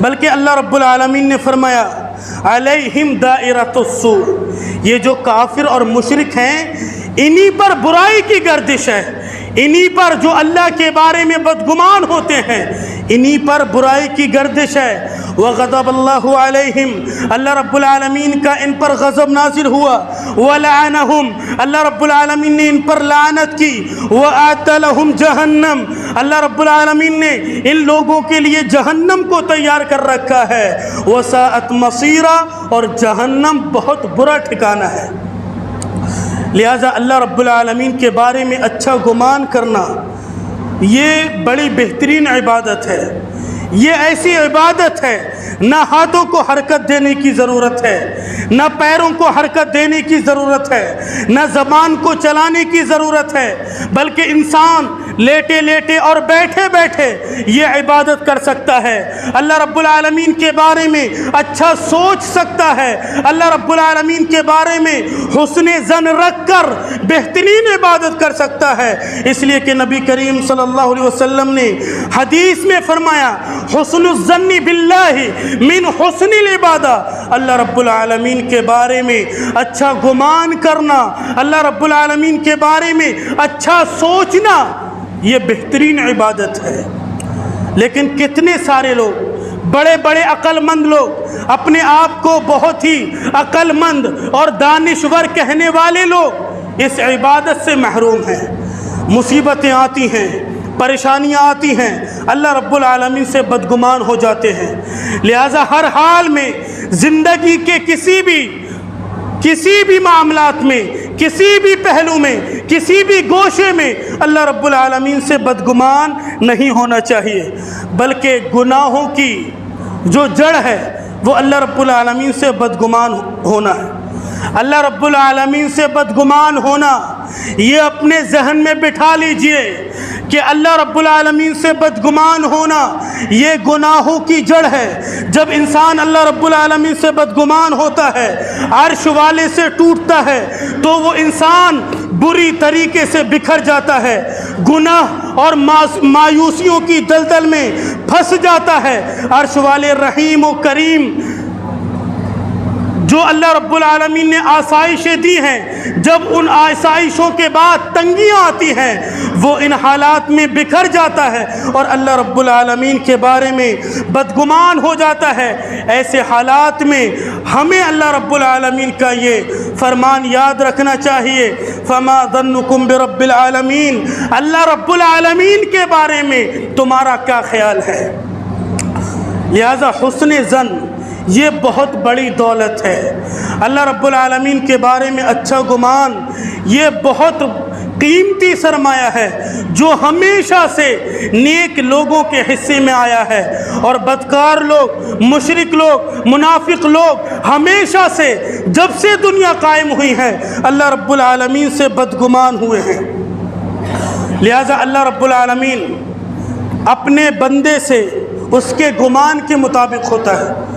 بلکہ اللہ رب العالمین نے فرمایا علیہم دائرۃ السوء، یہ جو کافر اور مشرک ہیں انہی پر برائی کی گردش ہے، انہی پر جو اللہ کے بارے میں بدگمان ہوتے ہیں انہی پر برائی کی گردش ہے۔ وغضب اللہ علیہم، اللہ رب العالمین کا ان پر غضب نازل ہوا۔ ولعنہم، اللہ رب العالمین نے ان پر لعنت کی۔ وأعد لہم جہنم، اللہ رب العالمین نے ان لوگوں کے لیے جہنم کو تیار کر رکھا ہے۔ وساءت مصیرا، اور جہنم بہت برا ٹھکانہ ہے۔ لہٰذا اللہ رب العالمین کے بارے میں اچھا گمان کرنا یہ بڑی بہترین عبادت ہے۔ یہ ایسی عبادت ہے نہ ہاتھوں کو حرکت دینے کی ضرورت ہے، نہ پیروں کو حرکت دینے کی ضرورت ہے، نہ زبان کو چلانے کی ضرورت ہے، بلکہ انسان لیٹے لیٹے اور بیٹھے بیٹھے یہ عبادت کر سکتا ہے۔ اللہ رب العالمین کے بارے میں اچھا سوچ سکتا ہے، اللہ رب العالمین کے بارے میں حسن ظن رکھ کر بہترین عبادت کر سکتا ہے۔ اس لیے کہ نبی کریم صلی اللہ علیہ وسلم نے حدیث میں فرمایا حسن الظن باللہ من حسن العبادہ، اللہ رب العالمین کے بارے میں اچھا گمان کرنا، اللہ رب العالمین کے بارے میں اچھا سوچنا یہ بہترین عبادت ہے۔ لیکن کتنے سارے لوگ، بڑے بڑے عقل مند لوگ، اپنے آپ کو بہت ہی عقل مند اور دانشور کہنے والے لوگ اس عبادت سے محروم ہیں۔ مصیبتیں آتی ہیں، پریشانیاں آتی ہیں، اللہ رب العالمین سے بدگمان ہو جاتے ہیں۔ لہٰذا ہر حال میں زندگی کے کسی بھی معاملات میں، کسی بھی پہلو میں، کسی بھی گوشے میں اللہ رب العالمین سے بدگمان نہیں ہونا چاہیے، بلکہ گناہوں کی جو جڑ ہے وہ اللہ رب العالمین سے بدگمان ہونا ہے۔ اللہ رب العالمین سے بدگمان ہونا یہ اپنے ذہن میں بٹھا لیجئے کہ اللہ رب العالمین سے بدگمان ہونا یہ گناہوں کی جڑ ہے۔ جب انسان اللہ رب العالمین سے بدگمان ہوتا ہے، عرش والے سے ٹوٹتا ہے، تو وہ انسان بری طریقے سے بکھر جاتا ہے، گناہ اور مایوسیوں کی دلدل میں پھنس جاتا ہے۔ عرش والے رحیم و کریم جو اللہ رب العالمین نے آسائشیں دی ہیں، جب ان آسائشوں کے بعد تنگیاں آتی ہیں وہ ان حالات میں بکھر جاتا ہے اور اللہ رب العالمین کے بارے میں بدگمان ہو جاتا ہے۔ ایسے حالات میں ہمیں اللہ رب العالمین کا یہ فرمان یاد رکھنا چاہیے، فما ظنکم برب العالمین، اللہ رب العالمین کے بارے میں تمہارا کیا خیال ہے؟ لہذا حسن ظن یہ بہت بڑی دولت ہے۔ اللہ رب العالمین کے بارے میں اچھا گمان یہ بہت قیمتی سرمایہ ہے جو ہمیشہ سے نیک لوگوں کے حصے میں آیا ہے، اور بدکار لوگ، مشرک لوگ، منافق لوگ ہمیشہ سے جب سے دنیا قائم ہوئی ہے اللہ رب العالمین سے بدگمان ہوئے ہیں۔ لہذا اللہ رب العالمین اپنے بندے سے اس کے گمان کے مطابق ہوتا ہے۔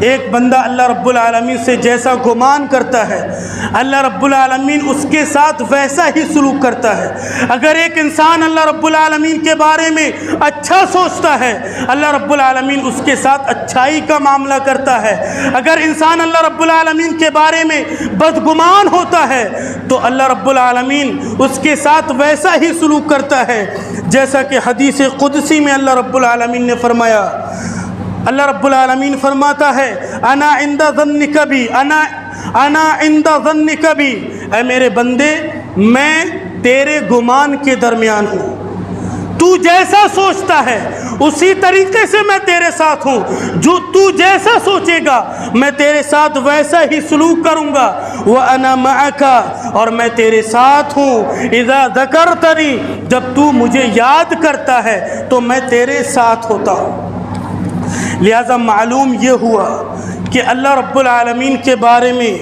ایک بندہ اللہ رب العالمین سے جیسا گمان کرتا ہے اللہ رب العالمین اس کے ساتھ ویسا ہی سلوک کرتا ہے۔ اگر ایک انسان اللہ رب العالمین کے بارے میں اچھا سوچتا ہے اللہ رب العالمین اس کے ساتھ اچھائی کا معاملہ کرتا ہے۔ اگر انسان اللہ رب العالمین کے بارے میں بدگمان ہوتا ہے تو اللہ رب العالمین اس کے ساتھ ویسا ہی سلوک کرتا ہے جیسا کہ حدیث قدسی میں اللہ رب العالمین نے فرمایا۔ اللہ رب العالمین فرماتا ہے انا عند ظنک بی، انا عند ظنک بی، اے میرے بندے میں تیرے گمان کے درمیان ہوں، تو جیسا سوچتا ہے اسی طریقے سے میں تیرے ساتھ ہوں، جو تو جیسا سوچے گا میں تیرے ساتھ ویسا ہی سلوک کروں گا۔ وَأَنَا مَعَكَ، اور میں تیرے ساتھ ہوں، اِذَا ذَكَرْتَنِي، جب تو مجھے یاد کرتا ہے تو میں تیرے ساتھ ہوتا ہوں۔ لہذا معلوم یہ ہوا کہ اللہ رب العالمین کے بارے میں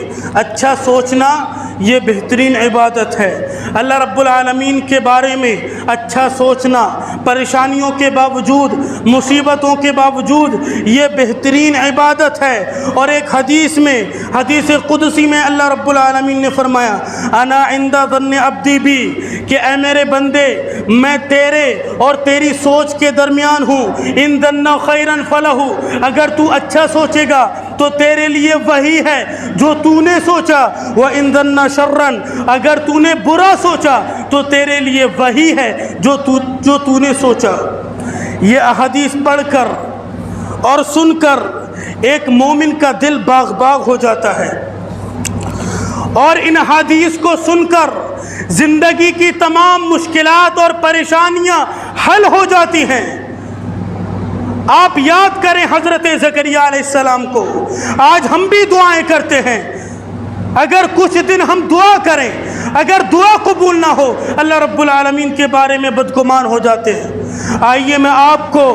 اچھا سوچنا یہ بہترین عبادت ہے۔ اللہ رب العالمین کے بارے میں اچھا سوچنا پریشانیوں کے باوجود، مصیبتوں کے باوجود، یہ بہترین عبادت ہے۔ اور ایک حدیث میں، حدیث قدسی میں اللہ رب العالمین نے فرمایا انا عند ظن عبدی بی، کہ اے میرے بندے میں تیرے اور تیری سوچ کے درمیان ہوں۔ ان ظن خیرا فلہ، اگر تو اچھا سوچے گا تو تیرے لیے وہی ہے جو تو نے سوچا، وَإِن ظَنَّ شَرًّا، اگر تو نے برا سوچا تو تیرے لیے وہی ہے جو تو نے سوچا۔ یہ احادیث پڑھ کر اور سن کر ایک مومن کا دل باغ باغ ہو جاتا ہے، اور ان حدیث کو سن کر زندگی کی تمام مشکلات اور پریشانیاں حل ہو جاتی ہیں۔ آپ یاد کریں حضرت زکریا علیہ السلام کو، آج ہم بھی دعائیں کرتے ہیں، اگر کچھ دن ہم دعا کریں، اگر دعا قبول نہ ہو اللہ رب العالمین کے بارے میں بدگمان ہو جاتے ہیں۔ آئیے میں آپ کو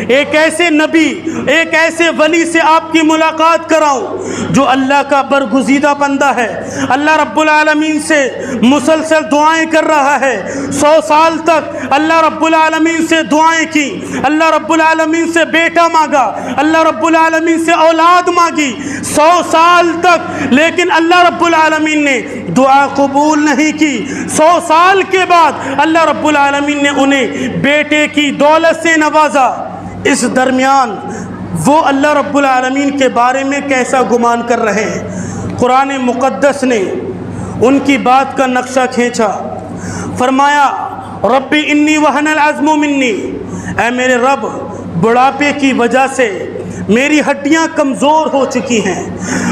ایک ایسے نبی، ایک ایسے ولی سے آپ کی ملاقات کراؤں جو اللہ کا برگزیدہ بندہ ہے، اللہ رب العالمین سے مسلسل دعائیں کر رہا ہے، 100 سال تک اللہ رب العالمین سے دعائیں کی، اللہ رب العالمین سے بیٹا مانگا، اللہ رب العالمین سے اولاد مانگی 100 سال تک، لیکن اللہ رب العالمین نے دعا قبول نہیں کی۔ 100 سال کے بعد اللہ رب العالمین نے انہیں بیٹے کی دولت سے نوازا۔ اس درمیان وہ اللہ رب العالمین کے بارے میں کیسا گمان کر رہے ہیں؟ قرآن مقدس نے ان کی بات کا نقشہ کھینچا، فرمایا رب انی وہن العظم منی، اے میرے رب بڑھاپے کی وجہ سے میری ہڈیاں کمزور ہو چکی ہیں،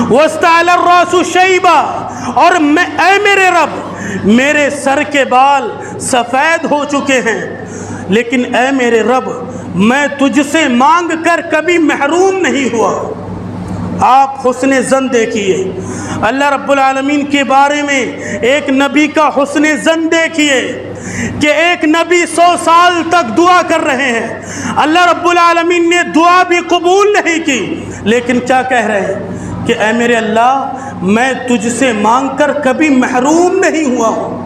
واستعل الراس شیبا، اور اے میرے رب میرے سر کے بال سفید ہو چکے ہیں، لیکن اے میرے رب میں تجھ سے مانگ کر کبھی محروم نہیں ہوا۔ آپ حسن ظن دیکھیے اللہ رب العالمین کے بارے میں، ایک نبی کا حسن ظن دیکھیے کہ ایک نبی 100 سال تک دعا کر رہے ہیں، اللہ رب العالمین نے دعا بھی قبول نہیں کی، لیکن کیا کہہ رہے ہیں کہ اے میرے اللہ میں تجھ سے مانگ کر کبھی محروم نہیں ہوا ہوں۔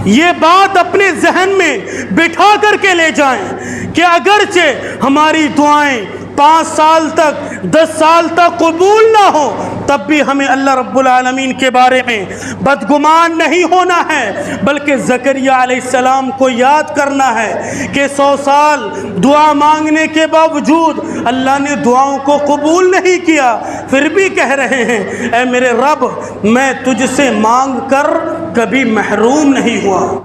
یہ بات اپنے ذہن میں بٹھا کر کے لے جائیں کہ اگرچہ ہماری دعائیں 5 سال تک 10 سال تک قبول نہ ہو، تب بھی ہمیں اللہ رب العالمین کے بارے میں بدگمان نہیں ہونا ہے، بلکہ زکریا علیہ السلام کو یاد کرنا ہے کہ 100 سال دعا مانگنے کے باوجود اللہ نے دعاؤں کو قبول نہیں کیا، پھر بھی کہہ رہے ہیں اے میرے رب میں تجھ سے مانگ کر کبھی محروم نہیں ہوا۔